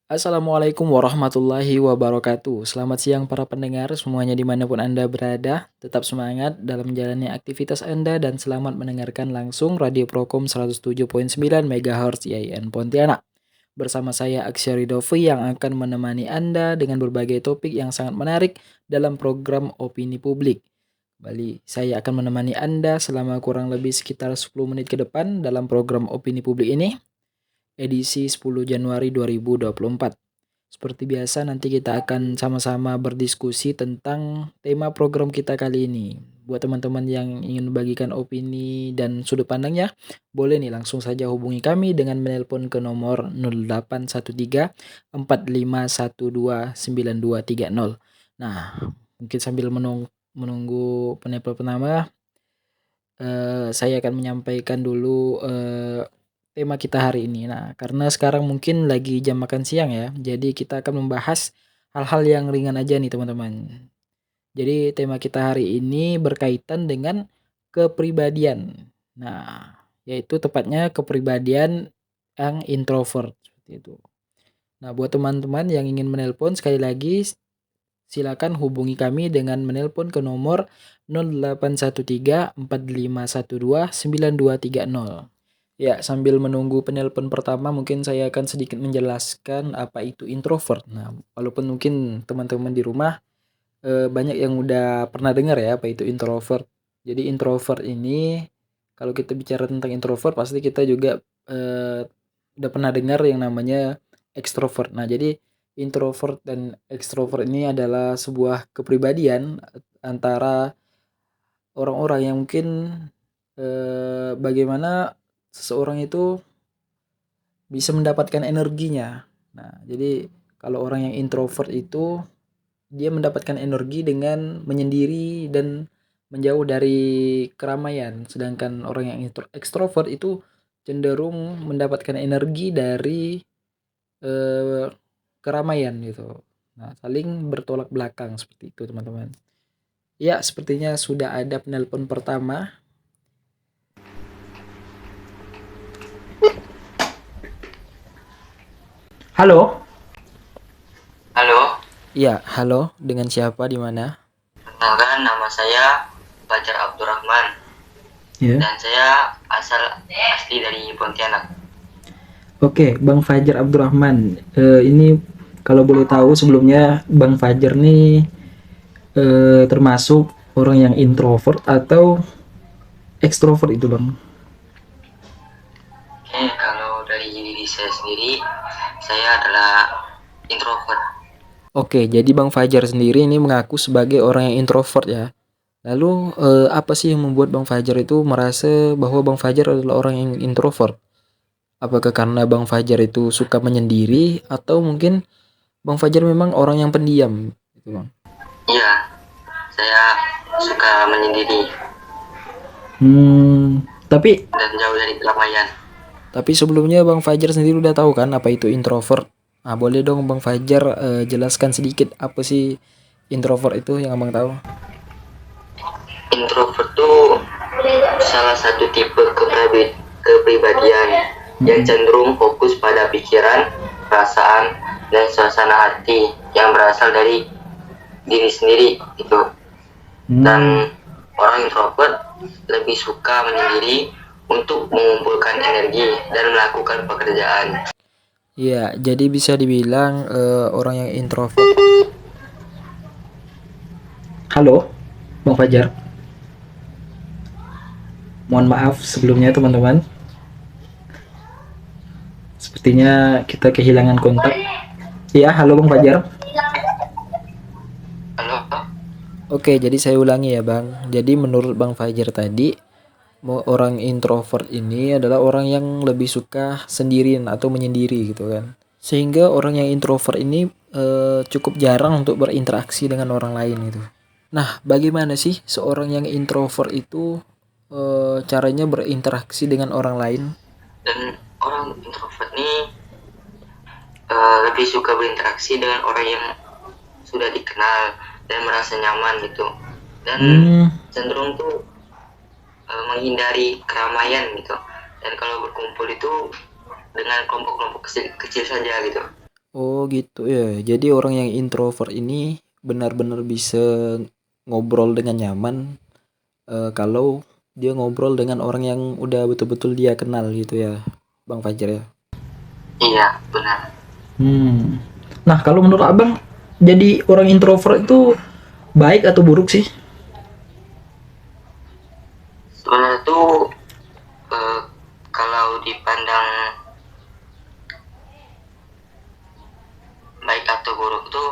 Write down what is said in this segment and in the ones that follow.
Assalamualaikum warahmatullahi wabarakatuh. Selamat siang para pendengar semuanya dimanapun Anda berada. Tetap semangat dalam menjalani aktivitas Anda dan selamat mendengarkan langsung Radio Prokom 107.9 MHz IAIN Pontianak. Bersama saya Aksyari Dovi yang akan menemani Anda dengan berbagai topik yang sangat menarik dalam program Opini Publik. Kembali, saya akan menemani Anda selama kurang lebih sekitar 10 menit ke depan dalam program Opini Publik ini, edisi 10 Januari 2024. Seperti biasa nanti kita akan sama-sama berdiskusi tentang tema program kita kali ini. Buat teman-teman yang ingin membagikan opini dan sudut pandangnya, boleh nih langsung saja hubungi kami dengan menelpon ke nomor 0813 4512 9230. Nah, mungkin sambil menunggu penelpon pertama, saya akan menyampaikan dulu tema kita hari ini. Nah, karena sekarang mungkin lagi jam makan siang ya, jadi kita akan membahas hal-hal yang ringan aja nih teman-teman. Jadi tema kita hari ini berkaitan dengan kepribadian. Nah, yaitu tepatnya kepribadian yang introvert seperti itu. Nah, buat teman-teman yang ingin menelpon sekali lagi silakan hubungi kami dengan menelpon ke nomor 0813 4512 9230. Ya, sambil menunggu penelpon pertama mungkin saya akan sedikit menjelaskan apa itu introvert. Nah, walaupun mungkin teman-teman di rumah banyak yang udah pernah dengar ya apa itu introvert. Jadi introvert ini kalau kita bicara tentang introvert pasti kita juga udah pernah dengar yang namanya extrovert. Nah, jadi introvert dan extrovert ini adalah sebuah kepribadian antara orang-orang yang mungkin bagaimana seseorang itu bisa mendapatkan energinya. Nah, jadi kalau orang yang introvert itu dia mendapatkan energi dengan menyendiri dan menjauh dari keramaian. Sedangkan orang yang ekstrovert itu cenderung mendapatkan energi dari eh, keramaian gitu. Nah, saling bertolak belakang seperti itu, teman-teman. Ya, sepertinya sudah ada penelpon pertama. Halo? Halo, Ya, halo. Dengan siapa di mana? perkenalkan nama saya Fajar Abdurrahman Ya. dan saya asli dari Pontianak. Oke, Bang Fajar Abdurrahman. Ini kalau boleh tahu sebelumnya Bang Fajar nih termasuk orang yang introvert atau ekstrovert itu, Bang? Oke, kalau dari diri saya sendiri, saya adalah introvert. Oke, jadi Bang Fajar sendiri ini mengaku sebagai orang yang introvert ya. Lalu apa sih yang membuat Bang Fajar itu merasa bahwa Bang Fajar adalah orang yang introvert? Apakah karena Bang Fajar itu suka menyendiri atau mungkin Bang Fajar memang orang yang pendiam gitu, Bang? Iya, saya suka menyendiri Tapi dan jauh dari keramaian. sebelumnya Bang Fajar sendiri udah tahu kan apa itu introvert? Nah, boleh dong Bang Fajar jelaskan sedikit apa sih introvert itu yang Abang tahu? Introvert itu salah satu tipe kepribadian yang cenderung fokus pada pikiran, perasaan, dan suasana hati yang berasal dari diri sendiri gitu. Dan orang introvert lebih suka menyendiri untuk mengumpulkan energi dan melakukan pekerjaan. Ya, jadi bisa dibilang orang yang introvert. Halo, Bang Fajar. Mohon maaf sebelumnya teman-teman. Sepertinya kita kehilangan kontak. Iya, halo Bang Fajar. Halo, Oke, jadi saya ulangi ya Bang. Jadi menurut Bang Fajar tadi, orang introvert ini adalah orang yang lebih suka sendirian atau menyendiri gitu kan. Sehingga orang yang introvert ini cukup jarang untuk berinteraksi dengan orang lain gitu. Nah, bagaimana sih seorang yang introvert itu caranya berinteraksi dengan orang lain? dan orang introvert ini lebih suka berinteraksi dengan orang yang sudah dikenal dan merasa nyaman gitu. Dan cenderung tuh menghindari keramaian gitu. Dan kalau berkumpul itu dengan kelompok-kelompok kecil saja gitu. Oh gitu ya. Jadi orang yang introvert ini benar-benar bisa ngobrol dengan nyaman kalau dia ngobrol dengan orang yang udah betul-betul dia kenal gitu ya, Bang Fajar ya. Iya, benar. Hmm. Nah, kalau menurut Abang jadi orang introvert itu baik atau buruk sih? Sebenarnya tuh eh, kalau dipandang baik atau buruk tuh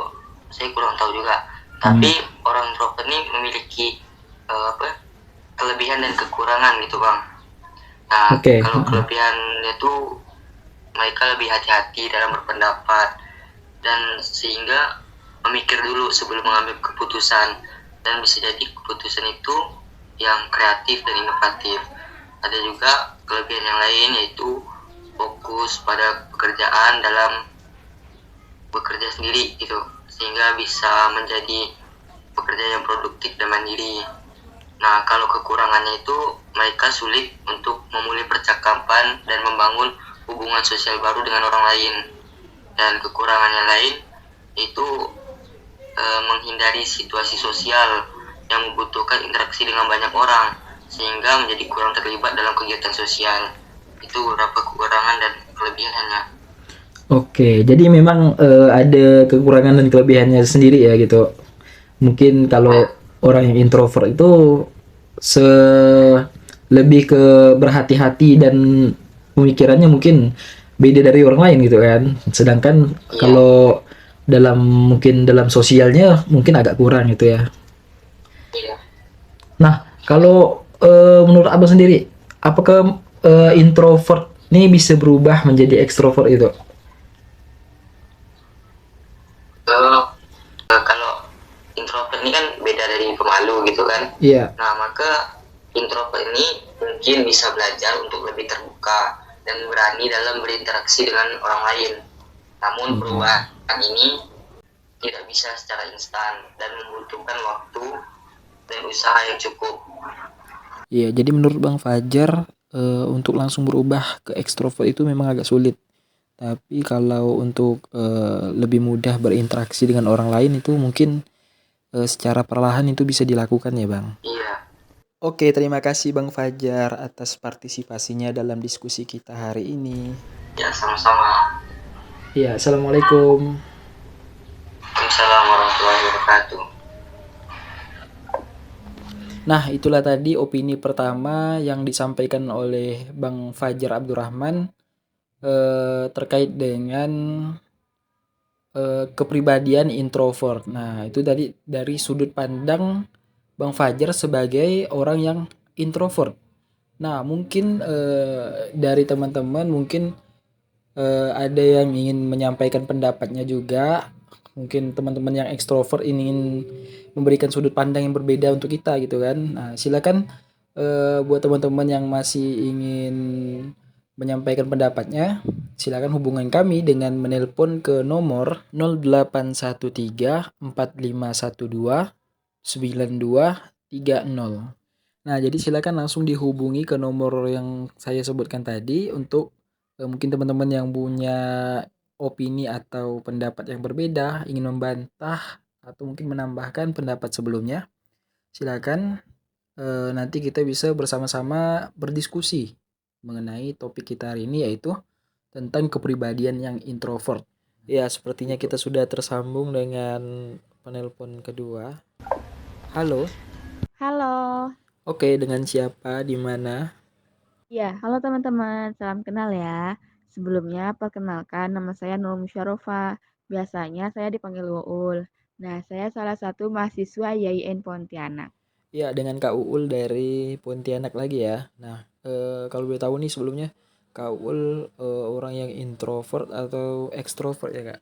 saya kurang tahu juga. Tapi orang introvert ini memiliki apa kelebihan dan kekurangan gitu bang. Nah Oke. kalau kelebihannya tuh mereka lebih hati-hati dalam berpendapat dan sehingga memikir dulu sebelum mengambil keputusan, dan bisa jadi keputusan itu yang kreatif dan inovatif. Ada juga kelebihan yang lain, yaitu fokus pada pekerjaan dalam bekerja sendiri gitu, sehingga bisa menjadi pekerja yang produktif dan mandiri. Nah kalau kekurangannya itu mereka sulit untuk memulai percakapan dan membangun hubungan sosial baru dengan orang lain. Dan kekurangan yang lain itu menghindari situasi sosial yang membutuhkan interaksi dengan banyak orang, sehingga menjadi kurang terlibat dalam kegiatan sosial. Itu beberapa kekurangan dan kelebihannya. Oke, jadi memang ada kekurangan dan kelebihannya sendiri ya gitu. Mungkin kalau orang yang introvert itu se lebih ke berhati-hati dan pemikirannya mungkin beda dari orang lain gitu kan. Sedangkan Iya. kalau dalam mungkin dalam sosialnya mungkin agak kurang gitu ya. Iya. Nah, kalau menurut Abang sendiri, apakah introvert ini bisa berubah menjadi ekstrovert itu? Kalau introvert ini kan beda dari pemalu gitu kan. Iya. Nah maka introvert ini mungkin bisa belajar untuk lebih terbuka dan berani dalam berinteraksi dengan orang lain. Namun perubahan ini tidak bisa secara instan dan membutuhkan waktu dan usaha yang cukup. Iya, jadi menurut Bang Fajar untuk langsung berubah ke ekstrovert itu memang agak sulit. Tapi kalau untuk lebih mudah berinteraksi dengan orang lain itu mungkin secara perlahan itu bisa dilakukan ya, Bang. Iya. Oke, terima kasih Bang Fajar atas partisipasinya dalam diskusi kita hari ini. Ya sama-sama. Iya, Assalamualaikum. Assalamualaikum warahmatullahi wabarakatuh. Nah, itulah tadi opini pertama yang disampaikan oleh Bang Fajar Abdurrahman terkait dengan kepribadian introvert. Nah, itu dari sudut pandang Bang Fajar sebagai orang yang introvert. Nah, mungkin dari teman-teman mungkin ada yang ingin menyampaikan pendapatnya juga. Mungkin teman-teman yang ekstrovert ingin memberikan sudut pandang yang berbeda untuk kita gitu kan. Nah, silakan buat teman-teman yang masih ingin menyampaikan pendapatnya, silakan hubungan kami dengan menelpon ke nomor 0813 4512 9230. Nah, jadi silakan langsung dihubungi ke nomor yang saya sebutkan tadi untuk mungkin teman-teman yang punya opini atau pendapat yang berbeda, ingin membantah atau mungkin menambahkan pendapat sebelumnya, silakan nanti kita bisa bersama-sama berdiskusi mengenai topik kita hari ini yaitu tentang kepribadian yang introvert. Ya, sepertinya kita sudah tersambung dengan penelpon kedua. Halo. Halo. Oke, dengan siapa? Di mana? Ya, halo teman-teman. Salam kenal ya. Sebelumnya, perkenalkan nama saya Nur Musyarofa. Biasanya saya dipanggil Uul. Nah, saya salah satu mahasiswa YIN Pontianak. Ya, dengan Kak Uul dari Pontianak lagi ya. Nah, kalau boleh tahu nih sebelumnya, Kak Uul orang yang introvert atau ekstrovert ya, Kak?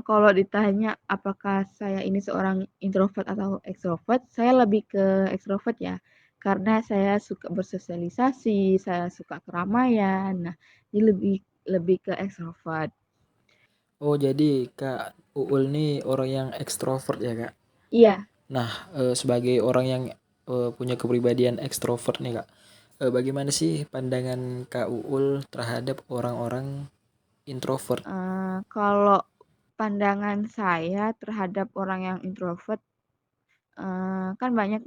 Kalau ditanya apakah saya ini seorang introvert atau ekstrovert, saya lebih ke ekstrovert ya. Karena saya suka bersosialisasi, saya suka keramaian. Nah, jadi lebih lebih ke ekstrovert. Oh, jadi Kak Uul nih orang yang ekstrovert ya, Kak? Iya. Nah, sebagai orang yang punya kepribadian ekstrovert nih, Kak, bagaimana sih pandangan Kak Uul terhadap orang-orang introvert? Kalau pandangan saya terhadap orang yang introvert, kan banyak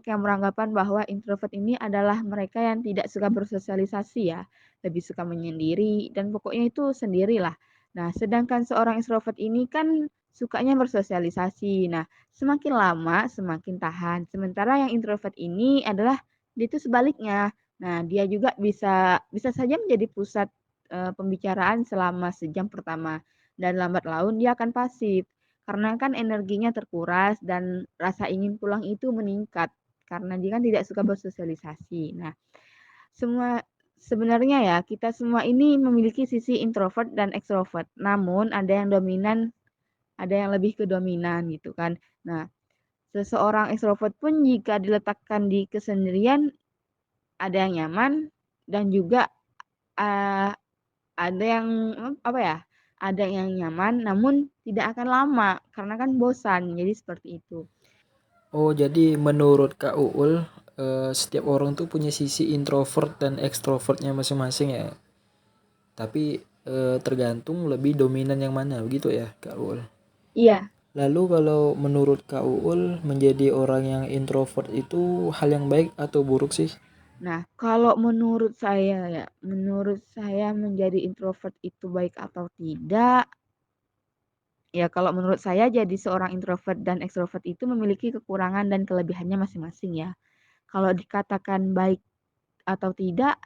yang beranggapan bahwa introvert ini adalah mereka yang tidak suka bersosialisasi ya, lebih suka menyendiri dan pokoknya itu sendirilah. Nah, sedangkan seorang extrovert ini kan sukanya bersosialisasi. Nah, semakin lama semakin tahan. Sementara yang introvert ini adalah dia itu sebaliknya. Nah, dia juga bisa bisa saja menjadi pusat pembicaraan selama sejam pertama dan lambat laun dia akan pasif karena kan energinya terkuras dan rasa ingin pulang itu meningkat karena dia kan tidak suka bersosialisasi. Nah, semua sebenarnya ya kita semua ini memiliki sisi introvert dan extrovert. Namun ada yang dominan, ada yang lebih ke dominan gitu kan. Nah, seseorang extrovert pun jika diletakkan di kesendirian ada yang nyaman dan juga uh, ada yang apa ya? Ada yang nyaman namun tidak akan lama karena kan bosan. Jadi seperti itu. Oh, jadi menurut Kak Uul, setiap orang tuh punya sisi introvert dan extrovertnya masing-masing ya. Tapi tergantung lebih dominan yang mana begitu ya Kak Uul. Iya. Lalu kalau menurut Kak Uul menjadi orang yang introvert itu hal yang baik atau buruk sih? Nah, kalau menurut saya menjadi introvert itu baik atau tidak, ya kalau menurut saya jadi seorang introvert dan extrovert itu memiliki kekurangan dan kelebihannya masing-masing ya. Kalau dikatakan baik atau tidak,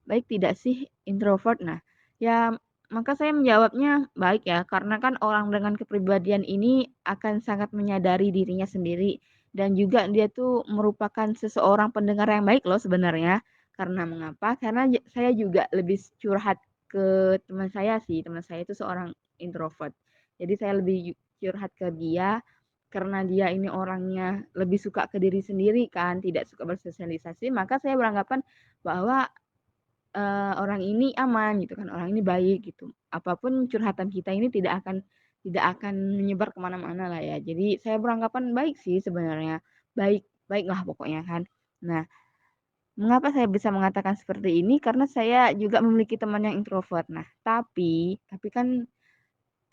baik tidak sih introvert? Nah, ya maka saya menjawabnya baik ya, karena kan orang dengan kepribadian ini akan sangat menyadari dirinya sendiri dan juga dia tuh merupakan seseorang pendengar yang baik loh sebenarnya. Karena mengapa? Karena saya juga lebih curhat ke teman saya sih. Teman saya itu seorang introvert. Jadi saya lebih curhat ke dia karena dia ini orangnya lebih suka ke diri sendiri kan, tidak suka bersosialisasi, maka saya beranggapan bahwa orang ini aman gitu kan, orang ini baik gitu. Apapun curhatan kita ini tidak akan menyebar kemana-mana lah ya. Jadi saya beranggapan baik sih sebenarnya, baiklah pokoknya kan. Nah, mengapa saya bisa mengatakan seperti ini? Karena saya juga memiliki teman yang introvert. Nah, tapi kan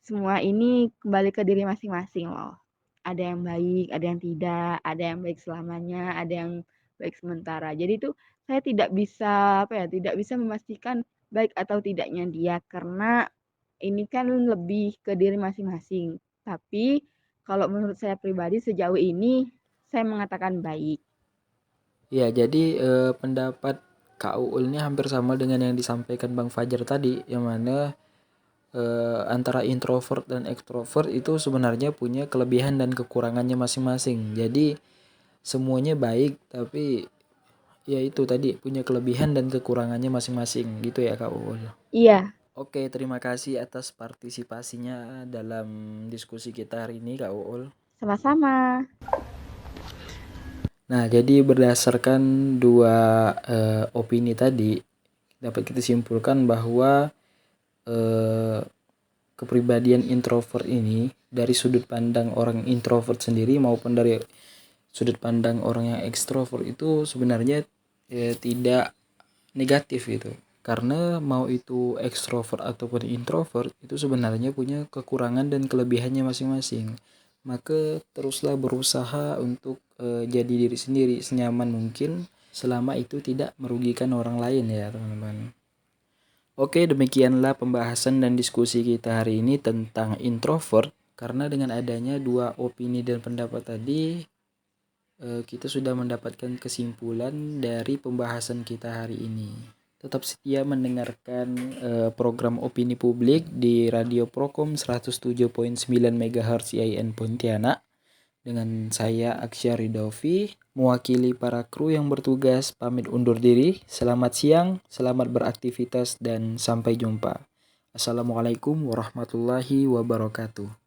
semua ini kembali ke diri masing-masing loh. Ada yang baik, ada yang tidak, ada yang baik selamanya, ada yang baik sementara. Jadi itu saya tidak bisa apa ya, tidak bisa memastikan baik atau tidaknya dia karena ini kan lebih ke diri masing-masing. Tapi kalau menurut saya pribadi sejauh ini saya mengatakan baik. Ya, jadi pendapat Kak Uul ini hampir sama dengan yang disampaikan Bang Fajar tadi, yang mana antara introvert dan extrovert itu sebenarnya punya kelebihan dan kekurangannya masing-masing. Jadi semuanya baik, tapi ya itu tadi punya kelebihan dan kekurangannya masing-masing gitu ya Kak Uul. Iya, Oke, terima kasih atas partisipasinya dalam diskusi kita hari ini Kak Uul. sama-sama. Nah, jadi berdasarkan dua opini tadi dapat kita simpulkan bahwa kepribadian introvert ini dari sudut pandang orang introvert sendiri maupun dari sudut pandang orang yang ekstrovert itu sebenarnya tidak negatif gitu. Karena mau itu ekstrovert ataupun introvert itu sebenarnya punya kekurangan dan kelebihannya masing-masing. Maka teruslah berusaha untuk jadi diri sendiri senyaman mungkin selama itu tidak merugikan orang lain ya teman-teman. Oke, demikianlah pembahasan dan diskusi kita hari ini tentang introvert. Karena dengan adanya dua opini dan pendapat tadi, kita sudah mendapatkan kesimpulan dari pembahasan kita hari ini. Tetap setia mendengarkan program Opini Publik di Radio Prokom 107.9 MHz IAIN Pontianak. Dengan saya Aksya Ridovi, mewakili para kru yang bertugas pamit undur diri. Selamat siang, selamat beraktivitas dan sampai jumpa. Assalamualaikum warahmatullahi wabarakatuh.